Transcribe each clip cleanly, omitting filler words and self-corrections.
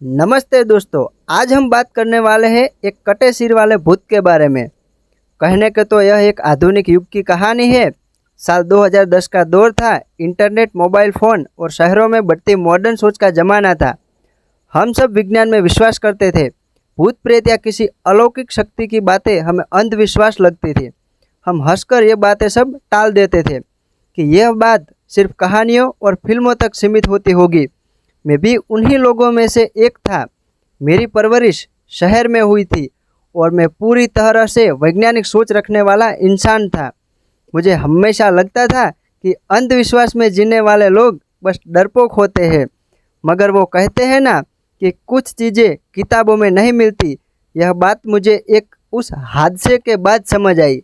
नमस्ते दोस्तों। आज हम बात करने वाले हैं एक कटे सिर वाले भूत के बारे में। कहने के तो यह एक आधुनिक युग की कहानी है। साल 2010 का दौर था। इंटरनेट, मोबाइल फ़ोन और शहरों में बढ़ती मॉडर्न सोच का ज़माना था। हम सब विज्ञान में विश्वास करते थे। भूत प्रेत या किसी अलौकिक शक्ति की बातें हमें अंधविश्वास लगती थी। हम हंसकर ये बातें सब टाल देते थे कि यह बात सिर्फ कहानियों और फिल्मों तक सीमित होती होगी। मैं भी उन्हीं लोगों में से एक था। मेरी परवरिश शहर में हुई थी और मैं पूरी तरह से वैज्ञानिक सोच रखने वाला इंसान था। मुझे हमेशा लगता था कि अंधविश्वास में जीने वाले लोग बस डरपोक होते हैं। मगर वो कहते हैं ना कि कुछ चीज़ें किताबों में नहीं मिलती। यह बात मुझे एक उस हादसे के बाद समझ आई।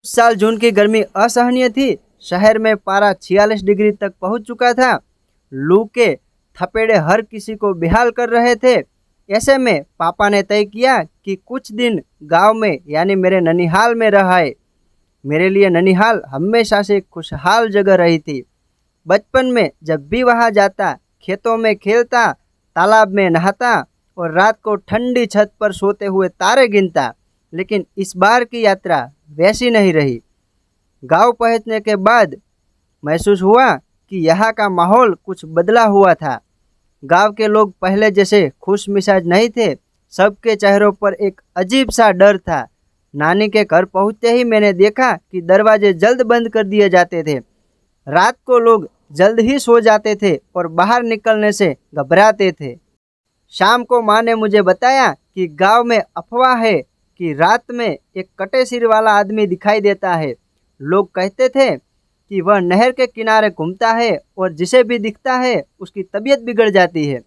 उस साल जून की गर्मी असहनीय थी। शहर में पारा 46 डिग्री तक पहुंच चुका था। लू के थपेड़े हर किसी को बेहाल कर रहे थे। ऐसे में पापा ने तय किया कि कुछ दिन गांव में यानी मेरे ननिहाल में रह आए। मेरे लिए ननिहाल हमेशा से खुशहाल जगह रही थी। बचपन में जब भी वहां जाता, खेतों में खेलता, तालाब में नहाता और रात को ठंडी छत पर सोते हुए तारे गिनता। लेकिन इस बार की यात्रा वैसी नहीं रही। गांव पहुंचने के बाद महसूस हुआ कि यहाँ का माहौल कुछ बदला हुआ था। गांव के लोग पहले जैसे खुश मिजाज नहीं थे। सबके चेहरों पर एक अजीब सा डर था। नानी के घर पहुंचते ही मैंने देखा कि दरवाजे जल्द बंद कर दिए जाते थे। रात को लोग जल्द ही सो जाते थे और बाहर निकलने से घबराते थे। शाम को माँ ने मुझे बताया कि गांव में अफवाह है कि रात में एक कटे सिर वाला आदमी दिखाई देता है। लोग कहते थे कि वह नहर के किनारे घूमता है और जिसे भी दिखता है उसकी तबीयत बिगड़ जाती है।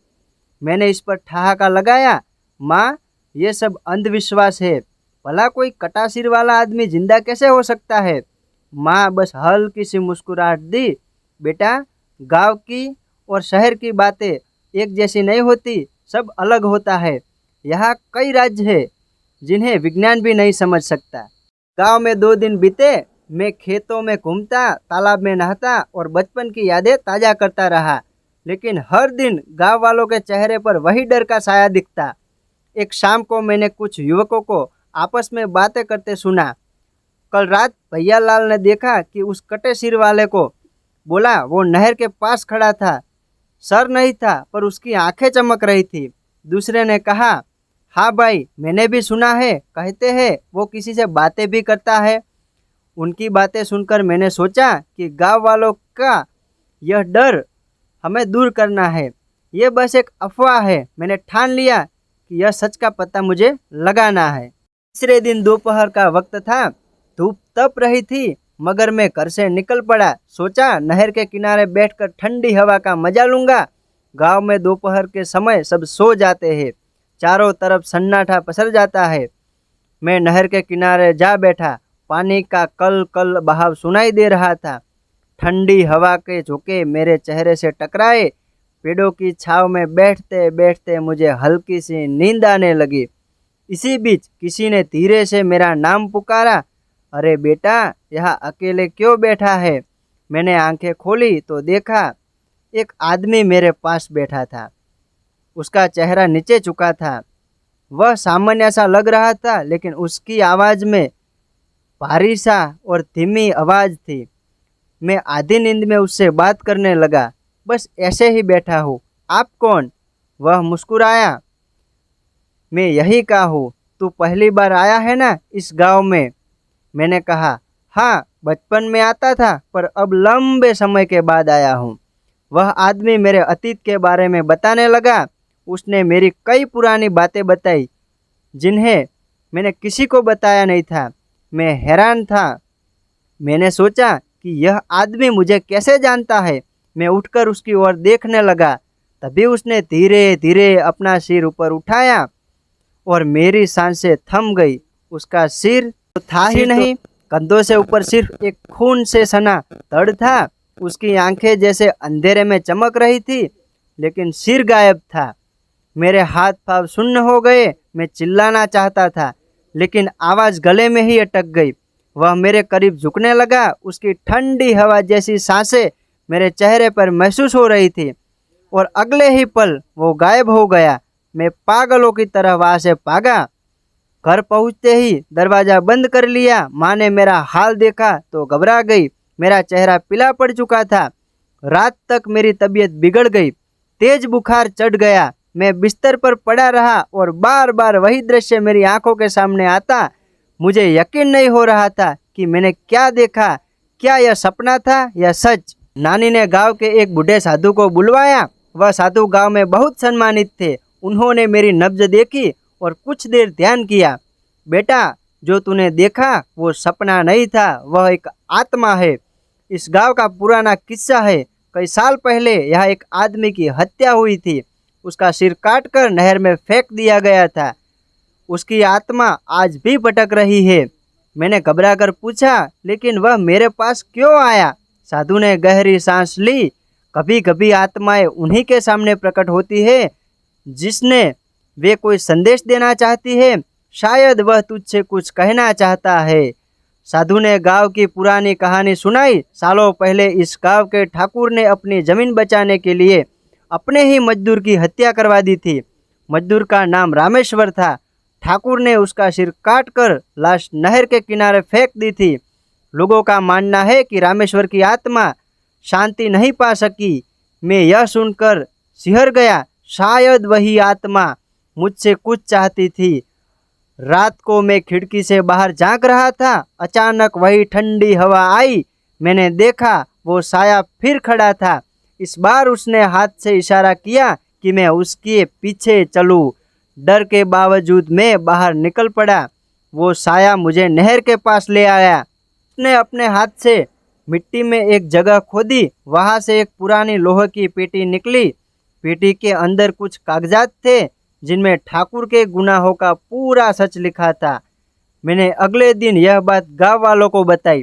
मैंने इस पर ठहाका लगाया, माँ, ये सब अंधविश्वास है। भला कोई कटा सिर वाला आदमी जिंदा कैसे हो सकता है? माँ बस हल्की सी मुस्कुराहट दी। बेटा, गांव की और शहर की बातें एक जैसी नहीं होती, सब अलग होता है। यहाँ कई राज्य हैं जिन्हें विज्ञान भी नहीं समझ सकता। गांव में 2 दिन बीते। मैं खेतों में घूमता, तालाब में नहाता और बचपन की यादें ताज़ा करता रहा। लेकिन हर दिन गांव वालों के चेहरे पर वही डर का साया दिखता। एक शाम को मैंने कुछ युवकों को आपस में बातें करते सुना। कल रात भैया लाल ने देखा कि उस कटे सिर वाले को। बोला, वो नहर के पास खड़ा था। सर नहीं था पर उसकी आंखें चमक रही थी। दूसरे ने कहा, हाँ भाई, मैंने भी सुना है, कहते हैं वो किसी से बातें भी करता है। उनकी बातें सुनकर मैंने सोचा कि गांव वालों का यह डर हमें दूर करना है। ये बस एक अफवाह है। मैंने ठान लिया कि यह सच का पता मुझे लगाना है। तीसरे दिन दोपहर का वक्त था। धूप तप रही थी मगर मैं घर से निकल पड़ा। सोचा नहर के किनारे बैठकर ठंडी हवा का मजा लूंगा। गांव में दोपहर के समय सब सो जाते हैं। चारों तरफ सन्नाटा पसर जाता है। मैं नहर के किनारे जा बैठा। पानी का कल कल बहाव सुनाई दे रहा था। ठंडी हवा के झोंके मेरे चेहरे से टकराए। पेड़ों की छांव में बैठते बैठते मुझे हल्की सी नींद आने लगी। इसी बीच किसी ने धीरे से मेरा नाम पुकारा, अरे बेटा, यहाँ अकेले क्यों बैठा है? मैंने आंखें खोली तो देखा एक आदमी मेरे पास बैठा था। उसका चेहरा नीचे झुका था। वह सामान्य सा लग रहा था लेकिन उसकी आवाज़ में भारी सा और धीमी आवाज़ थी। मैं आधी नींद में उससे बात करने लगा। बस ऐसे ही बैठा हूँ, आप कौन? वह मुस्कुराया। मैं यही का हूँ, तू पहली बार आया है ना इस गांव में? मैंने कहा, हाँ, बचपन में आता था पर अब लंबे समय के बाद आया हूँ। वह आदमी मेरे अतीत के बारे में बताने लगा। उसने मेरी कई पुरानी बातें बताई जिन्हें मैंने किसी को बताया नहीं था। मैं हैरान था। मैंने सोचा कि यह आदमी मुझे कैसे जानता है। मैं उठकर उसकी ओर देखने लगा। तभी उसने धीरे धीरे अपना सिर ऊपर उठाया और मेरी सांसें थम गई। उसका सिर तो था ही नहीं, कंधों से ऊपर सिर्फ एक खून से सना धड़ था। उसकी आंखें जैसे अंधेरे में चमक रही थी लेकिन सिर गायब था। मेरे हाथ पांव सुन्न हो गए। मैं चिल्लाना चाहता था लेकिन आवाज़ गले में ही अटक गई। वह मेरे करीब झुकने लगा। उसकी ठंडी हवा जैसी सांसें मेरे चेहरे पर महसूस हो रही थी और अगले ही पल वो गायब हो गया। मैं पागलों की तरह वहाँ से भागा। घर पहुँचते ही दरवाज़ा बंद कर लिया। माँ ने मेरा हाल देखा तो घबरा गई। मेरा चेहरा पीला पड़ चुका था। रात तक मेरी तबीयत बिगड़ गई। तेज बुखार चढ़ गया। मैं बिस्तर पर पड़ा रहा और बार बार वही दृश्य मेरी आंखों के सामने आता। मुझे यकीन नहीं हो रहा था कि मैंने क्या देखा। क्या यह सपना था या सच? नानी ने गांव के एक बूढ़े साधु को बुलवाया। वह साधु गांव में बहुत सम्मानित थे। उन्होंने मेरी नब्ज देखी और कुछ देर ध्यान किया। बेटा, जो तूने देखा वो सपना नहीं था, वह एक आत्मा है। इस गांव का पुराना किस्सा है। कई साल पहले यहाँ एक आदमी की हत्या हुई थी। उसका सिर काटकर नहर में फेंक दिया गया था। उसकी आत्मा आज भी भटक रही है। मैंने घबराकर पूछा, लेकिन वह मेरे पास क्यों आया? साधु ने गहरी सांस ली। कभी कभी आत्माएं उन्हीं के सामने प्रकट होती है जिसने वे कोई संदेश देना चाहती है। शायद वह तुझसे कुछ कहना चाहता है। साधु ने गांव की पुरानी कहानी सुनाई। सालों पहले इस गांव के ठाकुर ने अपनी जमीन बचाने के लिए अपने ही मजदूर की हत्या करवा दी थी। मजदूर का नाम रामेश्वर था। ठाकुर ने उसका सिर काटकर लाश नहर के किनारे फेंक दी थी। लोगों का मानना है कि रामेश्वर की आत्मा शांति नहीं पा सकी। मैं यह सुनकर सिहर गया। शायद वही आत्मा मुझसे कुछ चाहती थी। रात को मैं खिड़की से बाहर झांक रहा था। अचानक वही ठंडी हवा आई। मैंने देखा वो साया फिर खड़ा था। इस बार उसने हाथ से इशारा किया कि मैं उसके पीछे चलूं। डर के बावजूद मैं बाहर निकल पड़ा। वो साया मुझे नहर के पास ले आया। उसने अपने हाथ से मिट्टी में एक जगह खोदी। वहाँ से एक पुरानी लोहे की पेटी निकली। पेटी के अंदर कुछ कागजात थे जिनमें ठाकुर के गुनाहों का पूरा सच लिखा था। मैंने अगले दिन यह बात गांव वालों को बताई।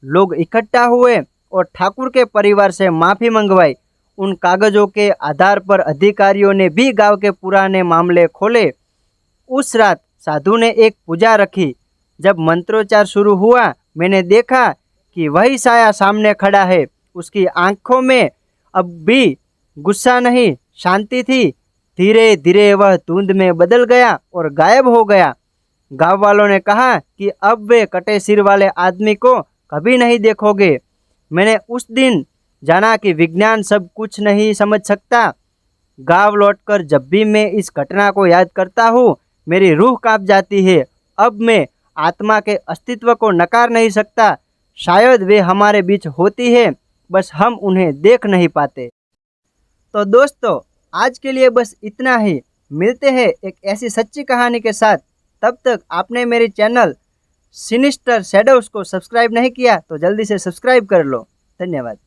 लोग इकट्ठा हुए और ठाकुर के परिवार से माफ़ी मंगवाई। उन कागजों के आधार पर अधिकारियों ने भी गांव के पुराने मामले खोले। उस रात साधु ने एक पूजा रखी। जब मंत्रोच्चार शुरू हुआ, मैंने देखा कि वही साया सामने खड़ा है। उसकी आंखों में अब भी गुस्सा नहीं, शांति थी। धीरे धीरे वह धुंध में बदल गया और गायब हो गया। गांव वालों ने कहा कि अब वे कटे सिर वाले आदमी को कभी नहीं देखोगे। मैंने उस दिन जाना कि विज्ञान सब कुछ नहीं समझ सकता। गांव लौटकर जब भी मैं इस घटना को याद करता हूँ, मेरी रूह कांप जाती है। अब मैं आत्मा के अस्तित्व को नकार नहीं सकता। शायद वे हमारे बीच होती है, बस हम उन्हें देख नहीं पाते। तो दोस्तों, आज के लिए बस इतना ही। मिलते हैं एक ऐसी सच्ची कहानी के साथ। तब तक आपने मेरे चैनल सिनिस्टर शैडोज को सब्सक्राइब नहीं किया तो जल्दी से सब्सक्राइब कर लो। धन्यवाद।